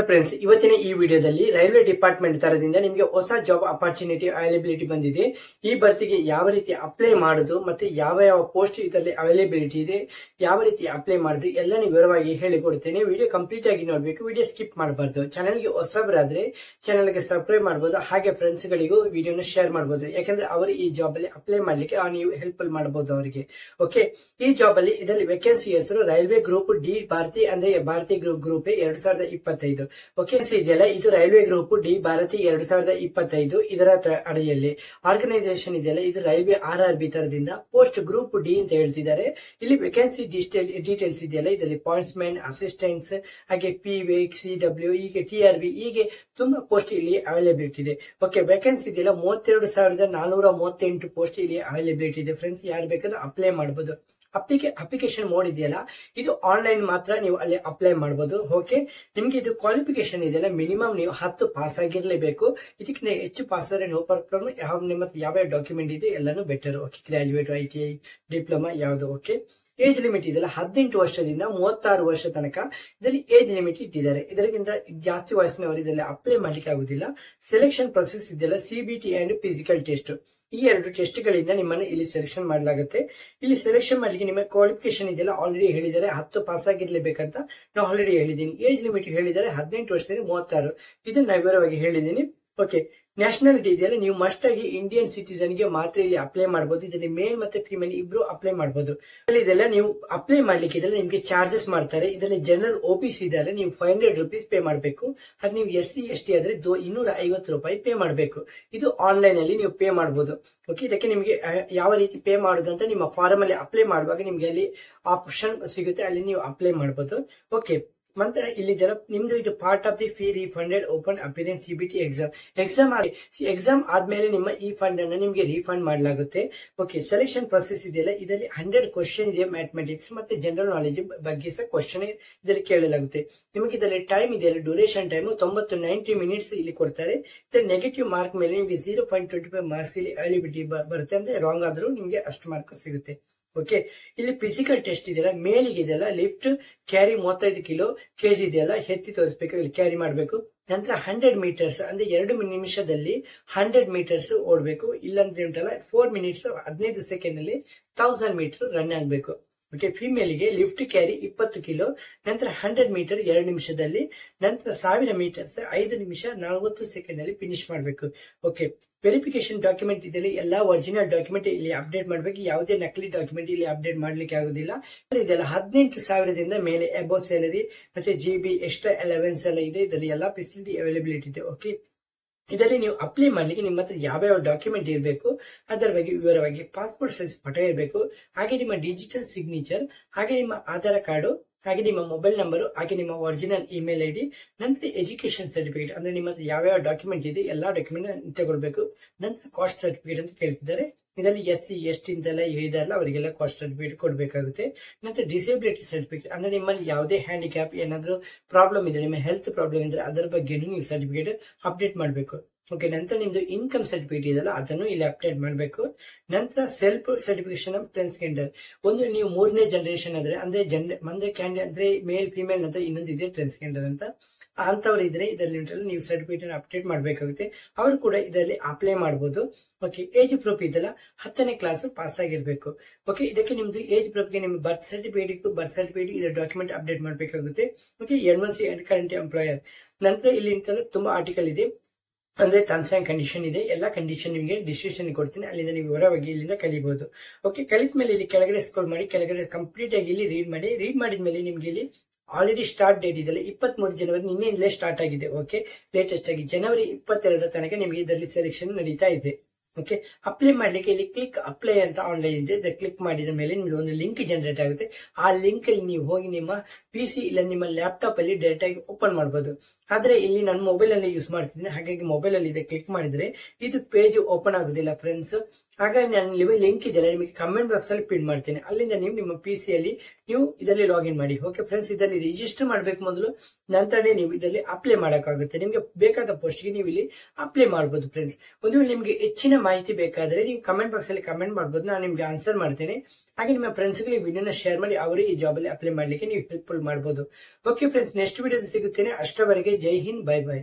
Friends, ಇವತ್ತಿನ ಈ ವಿಡಿಯೋದಲ್ಲಿ ರೈಲ್ವೆ ಡಿಪಾರ್ಟ್ಮೆಂಟ್ ತರದಿಂದ ನಿಮಗೆ ಹೊಸ ಜಾಬ್ ಅಪರ್ಚುನಿಟಿ ಅವೈಲೇಬಿಲಿಟಿ ಬಂದಿದೆ. ಈ ಭರ್ತಿಗೆ ಯಾವ ರೀತಿ ಅಪ್ಲೈ ಮಾಡೋದು ಮತ್ತೆ ಯಾವ ಯಾವ ಪೋಸ್ಟ್ ಇದರಲ್ಲಿ ಅವೈಲೇಬಿಲಿಟಿ ಇದೆ, ಯಾವ ರೀತಿ ಅಪ್ಲೈ ಮಾಡೋದು ಎಲ್ಲ ವಿವರವಾಗಿ ಹೇಳಿಕೊಡ್ತೇನೆ. ವಿಡಿಯೋ ಕಂಪ್ಲೀಟ್ ಆಗಿ ನೋಡಬೇಕು, ವಿಡಿಯೋ ಸ್ಕಿಪ್ ಮಾಡಬಾರ್ದು. ಚಾನೆಲ್ಗೆ ಹೊಸಬರಾದ್ರೆ ಚಾನೆಲ್ಗೆ ಸಬ್ಸ್ಕ್ರೈಬ್ ಮಾಡಬಹುದು, ಹಾಗೆ ಫ್ರೆಂಡ್ಸ್ ಗಳಿಗೂ ವಿಡಿಯೋನ ಶೇರ್ ಮಾಡಬಹುದು. ಯಾಕಂದ್ರೆ ಅವರು ಈ ಜಾಬ್ ಅಲ್ಲಿ ಅಪ್ಲೈ ಮಾಡ್ಲಿಕ್ಕೆ ನೀವು ಹೆಲ್ಪ್ ಮಾಡಬಹುದು ಅವರಿಗೆ. ಓಕೆ, ಈ ಜಾಬ್ ಅಲ್ಲಿ ಇದರಲ್ಲಿ ವೇಕೆನ್ಸಿ ಹೆಸರು ರೈಲ್ವೆ ಗ್ರೂಪ್ ಡಿ ಭಾರತಿ, ಅಂದ್ರೆ ಭಾರತಿ ಗ್ರೂಪ್ 2025. ಓಕೆ, ಇದೆಯಲ್ಲ ಇದು ರೈಲ್ವೆ ಗ್ರೂಪ್ ಡಿ ಭಾರತಿ 2025. ಇದರ ಅಡಿಯಲ್ಲಿ ಆರ್ಗನೈಸೇಷನ್ ಇದೆಯಲ್ಲ ಇದು ರೈಲ್ವೆ RRB ತರದಿಂದ ಪೋಸ್ಟ್ ಗ್ರೂಪ್ ಡಿ ಅಂತ ಹೇಳ್ತಿದ್ದಾರೆ. ಇಲ್ಲಿ ವೇಕೆನ್ಸಿ ಡೀಟೇಲ್ಸ್ ಇದೆಯಲ್ಲ ಇದರಲ್ಲಿ ಪಾಯಿಂಟ್ಸ್ ಮ್ಯಾನ್, ಅಸಿಸ್ಟೆಂಟ್ಸ್, ಹಾಗೆ PV, CW, ಹೀಗೆ TRB, ಹೀಗೆ ತುಂಬಾ ಪೋಸ್ಟ್ ಇಲ್ಲಿ ಅವೈಲೇಬಿಲಿಟಿ ಇದೆ. ಓಕೆ, ವೇಕೆನ್ಸಿ ಇದೆಯಲ್ಲ 32,438 ಪೋಸ್ಟ್ ಇಲ್ಲಿ ಅವೈಲೇಬಿಲಿಟಿ ಇದೆ. ಫ್ರೆಂಡ್ಸ್, ಯಾರು ಬೇಕಾದ್ರೂ ಅಪ್ಲೈ ಮಾಡಬಹುದು. ಅಪ್ಲಿಕೇಶನ್ ಮೋಡ್ ಇದೆಯಲ್ಲ ಇದು ಆನ್ಲೈನ್ ಮಾತ್ರ ನೀವು ಅಲ್ಲಿ ಅಪ್ಲೈ ಮಾಡಬಹುದು. ಓಕೆ, ನಿಮ್ಗೆ ಇದು ಕ್ವಾಲಿಫಿಕೇಶನ್ ಇದೆಯಲ್ಲ ಮಿನಿಮಮ್ ನೀವು 10 ಪಾಸ್ ಆಗಿರ್ಲೇಬೇಕು. ಇದಕ್ಕಿಂತ ಹೆಚ್ಚು ಪಾಸ್ ಆದ್ರೆ ನೋ ಪ್ರಾಬ್ಲಮ್. ನಿಮ್ಮ ಯಾವ ಡಾಕ್ಯುಮೆಂಟ್ ಇದೆ ಎಲ್ಲಾನು better. Okay, graduate, ITI, diploma ಯಾವುದು. ಓಕೆ, ಏಜ್ ಲಿಮಿಟ್ ಇದೆಲ್ಲ 18 ವರ್ಷದಿಂದ 36 ವರ್ಷ ತನಕ ಇದರಲ್ಲಿ ಏಜ್ ಲಿಮಿಟ್ ಇಟ್ಟಿದ್ದಾರೆ. ಇದಕ್ಕಿಂತ ಜಾಸ್ತಿ ವಯಸ್ಸಿನವರು ಇದರಲ್ಲಿ ಅಪ್ಲೈ ಮಾಡ್ಲಿಕ್ಕೆ ಆಗುದಿಲ್ಲ. ಸೆಲೆಕ್ಷನ್ ಪ್ರೊಸೆಸ್ ಇದೆಲ್ಲ CBT ಅಂಡ್ ಫಿಸಿಕಲ್ ಟೆಸ್ಟ್, ಈ 2 ಟೆಸ್ಟ್ ಗಳಿಂದ ನಿಮ್ಮನ್ನು ಇಲ್ಲಿ ಸೆಲೆಕ್ಷನ್ ಮಾಡಲಾಗುತ್ತೆ. ಇಲ್ಲಿ ಸೆಲೆಕ್ಷನ್ ಮಾಡ್ಲಿಕ್ಕೆ ನಿಮ್ಮ ಕ್ವಾಲಿಫಿಕೇಶನ್ ಇದೆಲ್ಲ ಆಲ್ರೆಡಿ ಹೇಳಿದ್ದಾರೆ, 10 ಪಾಸ್ ಆಗಿರ್ಲೇಬೇಕಂತ ನಾವು ಆಲ್ರೆಡಿ ಹೇಳಿದ್ದೀನಿ. ಏಜ್ ಲಿಮಿಟ್ ಹೇಳಿದ್ದಾರೆ 18 ವರ್ಷದಿಂದ 36, ಇದನ್ನ ನಾನು ವಿವರವಾಗಿ ಹೇಳಿದ್ದೀನಿ. ಓಕೆ, ನ್ಯಾಷನಾಲಿಟಿ ಇದೆಯಲ್ಲ ನೀವು ಮಸ್ಟ್ ಆಗಿ ಇಂಡಿಯನ್ ಸಿಟಿಸನ್ ಗೆ ಮಾತ್ರ ಇಲ್ಲಿ ಅಪ್ಲೈ ಮಾಡಬಹುದು. ಇದರಲ್ಲಿ ಮೇಲ್ ಮತ್ತೆ ಫಿಮೇಲ್ ಇಬ್ರು ಅಪ್ಲೈ ಮಾಡಬಹುದು. ಇದೆಲ್ಲ ನೀವು ಅಪ್ಲೈ ಮಾಡ್ಲಿಕ್ಕೆ ಇದೆಲ್ಲ ನಿಮ್ಗೆ ಚಾರ್ಜಸ್ ಮಾಡ್ತಾರೆ. ಇದರಲ್ಲಿ ಜನರಲ್ OBC ಇದ್ದಾರೆ, ನೀವು 500 ರೂಪೀಸ್ ಪೇ ಮಾಡಬೇಕು. ಅದು ನೀವು SC ST ಆದ್ರೆ 250 ರೂಪಾಯಿ ಪೇ ಮಾಡಬೇಕು. ಇದು ಆನ್ಲೈನ್ ಅಲ್ಲಿ ನೀವು ಪೇ ಮಾಡಬಹುದು. ಓಕೆ, ಇದಕ್ಕೆ ನಿಮಗೆ ಯಾವ ರೀತಿ ಪೇ ಮಾಡೋದು ಅಂತ ನಿಮ್ಮ ಫಾರಂ ಅಲ್ಲಿ ಅಪ್ಲೈ ಮಾಡುವಾಗ ನಿಮ್ಗೆ ಅಲ್ಲಿ ಆಪ್ಷನ್ ಸಿಗುತ್ತೆ, ಅಲ್ಲಿ ನೀವು ಅಪ್ಲೈ ಮಾಡಬಹುದು. ಓಕೆ, ನಂತರ ಇಲ್ಲಿದೆಲ್ಲ ನಿಮ್ದು ಇದು part of the fee refunded open appearance CBT exam ಆದ್ಮೇಲೆ ನಿಮ್ಮ ಈ ಫಂಡ್ ಅನ್ನು ನಿಮ್ಗೆ ರೀಫಂಡ್ ಮಾಡಲಾಗುತ್ತೆ. ಓಕೆ, ಸೆಲೆಕ್ಷನ್ ಪ್ರೊಸೆಸ್ ಇದೆಯಲ್ಲ ಇದರಲ್ಲಿ 100 ಕ್ವಶನ್ ಇದೆ, ಮ್ಯಾಥಮೆಟಿಕ್ಸ್ ಮತ್ತೆ ಜನರಲ್ ನಾಲೆಜ್ ಬಗ್ಗೆ ಸಹ ಕ್ವಶನ್ ಇದರಲ್ಲಿ ಕೇಳಲಾಗುತ್ತೆ. ನಿಮಗೆ ಇದರಲ್ಲಿ ಟೈಮ್ ಇದೆಯಲ್ಲ ಡ್ಯೂರೇಷನ್ ಟೈಮ್ 90 ಮಿನಿಟ್ಸ್ ಇಲ್ಲಿ ಕೊಡ್ತಾರೆ. ನೆಗೆಟಿವ್ ಮಾರ್ಕ್ ಮೇಲೆ ನಿಮಗೆ 0.25 ಮಾರ್ಕ್ಸ್ ಇಲ್ಲಿ ಅವೈಲೇಬಿಲಿಟಿ ಬರುತ್ತೆ, ಅಂದ್ರೆ ರಾಂಗ್ ಆದ್ರೂ ನಿಮ್ಗೆ ಅಷ್ಟು ಮಾರ್ಕ್ ಸಿಗುತ್ತೆ. ಓಕೆ, ಇಲ್ಲಿ ಫಿಸಿಕಲ್ ಟೆಸ್ಟ್ ಇದೆಯಲ್ಲ ಮೇಲಿಗೆ ಇದೆಯಲ್ಲ ಲಿಫ್ಟ್ ಕ್ಯಾರಿ 35 kg ಇದೆಯಲ್ಲ ಎತ್ತಿ ತೋರಿಸಬೇಕು, ಇಲ್ಲಿ ಕ್ಯಾರಿ ಮಾಡಬೇಕು. ನಂತರ 100 ಮೀಟರ್ಸ್ ಅಂದ್ರೆ 2 ನಿಮಿಷದಲ್ಲಿ 100 ಮೀಟರ್ಸ್ ಓಡಬೇಕು. ಇಲ್ಲಾಂದ್ರೆ ಉಂಟಲ್ಲ 4 ಮಿನಿಟ್ಸ್ 15 ಸೆಕೆಂಡ್ ಅಲ್ಲಿ 1000 ಮೀಟರ್ ರನ್ ಆಗಬೇಕು. ಓಕೆ, ಫಿಮೇಲ್ಗೆ ಲಿಫ್ಟ್ ಕ್ಯಾರಿ 20 kg, ನಂತರ 100 ಮೀಟರ್ 2 ನಿಮಿಷದಲ್ಲಿ, ನಂತರ 1000 ಮೀಟರ್ಸ್ 5 ನಿಮಿಷ 40 ಸೆಕೆಂಡ್ ಅಲ್ಲಿ ಫಿನಿಶ್ ಮಾಡಬೇಕು. ಓಕೆ, ವೆರಿಫಿಕೇಶನ್ ಡಾಕ್ಯುಮೆಂಟ್ ಇದೆಲ್ಲ ಎಲ್ಲಾ ಒರಿಜಿನಲ್ ಡಾಕ್ಯುಮೆಂಟ್ ಇಲ್ಲಿ ಅಪ್ಡೇಟ್ ಮಾಡಬೇಕು. ಯಾವುದೇ ನಕಲಿ ಡಾಕ್ಯುಮೆಂಟ್ ಇಲ್ಲಿ ಅಪ್ಡೇಟ್ ಮಾಡ್ಲಿಕ್ಕೆ ಆಗುದಿಲ್ಲ. ಇದೆಲ್ಲ 18,000ದಿಂದ ಮೇಲೆ ಅಬೌವ್ ಸ್ಯಾಲರಿ ಮತ್ತೆ GB ಎಕ್ಸ್ಟ್ರಾ ಅಲವೆನ್ಸ್ ಎಲ್ಲ ಇದೆ. ಇದರಲ್ಲಿ ಎಲ್ಲಾ ಫೆಸಿಲಿಟಿ ಅವೈಲೇಬಿಲಿಟಿ ಇದೆ. ಓಕೆ, ಇದರಲ್ಲಿ ನೀವು ಅಪ್ಲೈ ಮಾಡ್ಲಿಕ್ಕೆ ನಿಮ್ಮ ಹತ್ರ ಯಾವ ಡಾಕ್ಯುಮೆಂಟ್ ಇರಬೇಕು ಅದರ ಬಗ್ಗೆ ವಿವರವಾಗಿ ಪಾಸ್ಪೋರ್ಟ್ ಸೈಜ್ ಫೋಟೋ ಇರಬೇಕು, ಹಾಗೆ ನಿಮ್ಮ ಡಿಜಿಟಲ್ ಸಿಗ್ನೇಚರ್, ಹಾಗೆ ನಿಮ್ಮ ಆಧಾರ್ ಕಾರ್ಡು, ಹಾಗೆ ನಿಮ್ಮ ಮೊಬೈಲ್ ನಂಬರ್, ಹಾಗೆ ನಿಮ್ಮ ಒರಿಜಿನಲ್ ಇಮೇಲ್ ID, ನಂತರ ಎಜುಕೇಶನ್ ಸರ್ಟಿಫಿಕೇಟ್ ಅಂದ್ರೆ ನಿಮ್ಮ ಹತ್ರ ಯಾವ ಡಾಕ್ಯುಮೆಂಟ್ ಇದೆ ಎಲ್ಲಾ ಡಾಕ್ಯುಮೆಂಟ್ ತಗೊಳ್ಬೇಕು. ನಂತರ ಕಾಸ್ಟ್ ಸರ್ಟಿಫಿಕೇಟ್ ಅಂತ ಕೇಳ್ತಿದ್ದಾರೆ. ಇದರಲ್ಲಿ SC ST ಅಂತೆಲ್ಲ ಹೇಳಿದಾರಲ್ಲ ಅವರಿಗೆಲ್ಲ ಕಾಸ್ಟ್ ಸರ್ಟಿಫಿಕೇಟ್ ಕೊಡಬೇಕಾಗುತ್ತೆ. ನಂತರ ಡಿಸೇಬಿಲಿಟಿ ಸರ್ಟಿಫಿಕೇಟ್ ಅಂದ್ರೆ ನಿಮ್ಮಲ್ಲಿ ಯಾವುದೇ ಹ್ಯಾಂಡಿಕ್ಯಾಪ್ ಏನಾದ್ರು ಪ್ರಾಬ್ಲಮ್ ಇದೆ, ನಿಮ್ಮ ಹೆಲ್ತ್ ಪ್ರಾಬ್ಲಮ್ ಇದ್ರೆ ಅದರ ಬಗ್ಗೆ ನೀವು ಸರ್ಟಿಫಿಕೇಟ್ ಅಪ್ಡೇಟ್ ಮಾಡಬೇಕು. ಓಕೆ, ನಂತರ ನಿಮ್ದು ಇನ್ಕಮ್ ಸರ್ಟಿಫಿಕೇಟ್ ಇದೆಯಲ್ಲ ಅದನ್ನು ಇಲ್ಲಿ ಅಪ್ಡೇಟ್ ಮಾಡಬೇಕು. ನಂತರ ಸೆಲ್ಫ್ ಸರ್ಟಿಫಿಕೇಶನ್ ಆಫ್ ಟ್ರಾನ್ಸ್ಜೆಂಡರ್, ಒಂದು ನೀವು 3ನೇ ಜನರೇಷನ್ ಆದ್ರೆ ಅಂದ್ರೆ ಕ್ಯಾಂಡಿಡೇಟ್ ಅಂದ್ರೆ ಮೇಲ್ ಫಿಮೇಲ್ ನಂತರ ಇನ್ನೊಂದು ಇದೆ ಟ್ರಾನ್ಸ್ಜೆಂಡರ್ ಅಂತ, ಅಂತವ್ರು ಇದ್ರೆ ಇದರಲ್ಲಿ ನೀವು ಸರ್ಟಿಫಿಕೇಟ್ ಅಪ್ಡೇಟ್ ಮಾಡಬೇಕಾಗುತ್ತೆ. ಅವರು ಕೂಡ ಇದರಲ್ಲಿ ಅಪ್ಲೈ ಮಾಡಬಹುದು. ಓಕೆ, ಏಜ್ ಪ್ರೂಫ್ ಇದೆಲ್ಲ 10ನೇ ಕ್ಲಾಸ್ ಪಾಸ್ ಆಗಿರ್ಬೇಕು. ಓಕೆ, ಇದಕ್ಕೆ ನಿಮ್ದು ಏಜ್ ಪ್ರೂಫ್ಗೆ ನಿಮ್ಮ ಬರ್ತ್ ಸರ್ಟಿಫಿಕೇಟ್ ಇದರ ಡಾಕ್ಯುಮೆಂಟ್ ಅಪ್ಡೇಟ್ ಮಾಡಬೇಕಾಗುತ್ತೆ. Okay, NOC and current employer. ನಂತರ ಇಲ್ಲಿ ತುಂಬಾ ಆರ್ಟಿಕಲ್ ಇದೆ, ಅಂದ್ರೆ ಟರ್ಮ್ಸ್ ಅಂಡ್ ಕಂಡೀಷನ್ ಇದೆ. ಎಲ್ಲಾ ಕಂಡೀಷನ್ ನಿಮಗೆ ಡಿಸ್ಕ್ರಿಪ್ಷನ್ ಕೊಡ್ತೀನಿ, ಅಲ್ಲಿಂದ ನೀವು ವಿವರವಾಗಿ ಇಲ್ಲಿಂದ ಕಲಿಬಹುದು. ಓಕೆ, ಕಲಿತ ಮೇಲೆ ಇಲ್ಲಿ ಕೆಳಗಡೆ ಸ್ಕ್ರೋಲ್ ಮಾಡಿ, ಕೆಳಗಡೆ ಕಂಪ್ಲೀಟ್ ಆಗಿ ಇಲ್ಲಿ ರೀಡ್ ಮಾಡಿದ್ಮೇಲೆ ನಿಮ್ಗೆ ಇಲ್ಲಿ ಆಲ್ರೆಡಿ ಸ್ಟಾರ್ಟ್ ಡೇಟ್ ಇದೆಲ್ಲ 23 ಜನವರಿ ನಿನ್ನೆಯಿಂದಲೇ ಸ್ಟಾರ್ಟ್ ಆಗಿದೆ. ಓಕೆ, ಲೇಟೆಸ್ಟ್ ಆಗಿ ಜನವರಿ 22 ತನಕ ನಿಮಗೆ ಇದರಲ್ಲಿ ಸೆಲೆಕ್ಷನ್ ನಡೀತಾ ಇದೆ. ಓಕೆ, ಅಪ್ಲೈ ಮಾಡ್ಲಿಕ್ಕೆ ಇಲ್ಲಿ ಕ್ಲಿಕ್ ಅಪ್ಲೈ ಅಂತ ಆನ್ಲೈನ್ ಇದೆ, ಕ್ಲಿಕ್ ಮಾಡಿದ ಮೇಲೆ ನಿಮ್ಗೆ ಒಂದು ಲಿಂಕ್ ಜನರೇಟ್ ಆಗುತ್ತೆ. ಆ ಲಿಂಕ್ ಅಲ್ಲಿ ನೀವು ಹೋಗಿ ನಿಮ್ಮ PC ಇಲ್ಲ ನಿಮ್ಮ ಲ್ಯಾಪ್ಟಾಪ್ ಅಲ್ಲಿ ಡೈರೆಕ್ಟ್ ಆಗಿ ಓಪನ್ ಮಾಡಬಹುದು. ಆದ್ರೆ ಇಲ್ಲಿ ನಾನು ಮೊಬೈಲ್ ಅಲ್ಲಿ ಯೂಸ್ ಮಾಡ್ತಿದ್ದೀನಿ, ಹಾಗಾಗಿ ಮೊಬೈಲ್ ಅಲ್ಲಿ ಇದೆ ಕ್ಲಿಕ್ ಮಾಡಿದ್ರೆ ಇದು ಪೇಜ್ ಓಪನ್ ಆಗುದಿಲ್ಲ ಫ್ರೆಂಡ್ಸ್. ಹಾಗಾಗಿ ನಾನು ನಿಮಗೆ ಲಿಂಕ್ ಇದೆಯಲ್ಲ ನಿಮಗೆ ಕಮೆಂಟ್ ಬಾಕ್ಸ್ ಅಲ್ಲಿ ಪಿನ್ ಮಾಡ್ತೇನೆ. ಅಲ್ಲಿಂದ ನೀವು ನಿಮ್ಮ PC ಯಲ್ಲಿ ನೀವು ಇದರಲ್ಲಿ ಲಾಗಿನ್ ಮಾಡಿ. ಓಕೆ ಫ್ರೆಂಡ್ಸ್, ಇದರಲ್ಲಿ ರಿಜಿಸ್ಟರ್ ಮಾಡಬೇಕು ಮೊದಲು, ನಂತರನೇ ನೀವು ಇದರಲ್ಲಿ ಅಪ್ಲೈ ಮಾಡಕ್ಕಾಗುತ್ತೆ. ನಿಮಗೆ ಬೇಕಾದ ಪೋಸ್ಟ್ ಗೆ ನೀವು ಇಲ್ಲಿ ಅಪ್ಲೈ ಮಾಡಬಹುದು ಫ್ರೆಂಡ್ಸ್. ಒಂದು ವೇಳೆ ನಿಮಗೆ ಹೆಚ್ಚಿನ ಮಾಹಿತಿ ಬೇಕಾದ್ರೆ ನೀವು ಕಮೆಂಟ್ ಬಾಕ್ಸ್ ಅಲ್ಲಿ ಕಮೆಂಟ್ ಮಾಡಬಹುದು, ನಾನು ನಿಮ್ಗೆ ಆನ್ಸರ್ ಮಾಡ್ತೇನೆ. ಹಾಗೆ ನಿಮ್ಮ ಫ್ರೆಂಡ್ಸ್ ಗೆ ವಿಡಿಯೋನ ಶೇರ್ ಮಾಡಿ ಅವರು ಈ ಜಾಬ್ ಅಲ್ಲಿ ಅಪ್ಲೈ ಮಾಡ್ಲಿಕ್ಕೆ ನೀವು ಹೆಲ್ಪ್ಫುಲ್ ಮಾಡಬಹುದು. ಓಕೆ ಫ್ರೆಂಡ್ಸ್, ನೆಕ್ಸ್ಟ್ ವಿಡಿಯೋ ಸಿಗುತ್ತೇನೆ. ಅಷ್ಟವರೆಗೆ ಜೈ ಹಿಂದ್, ಬೈ ಬೈ.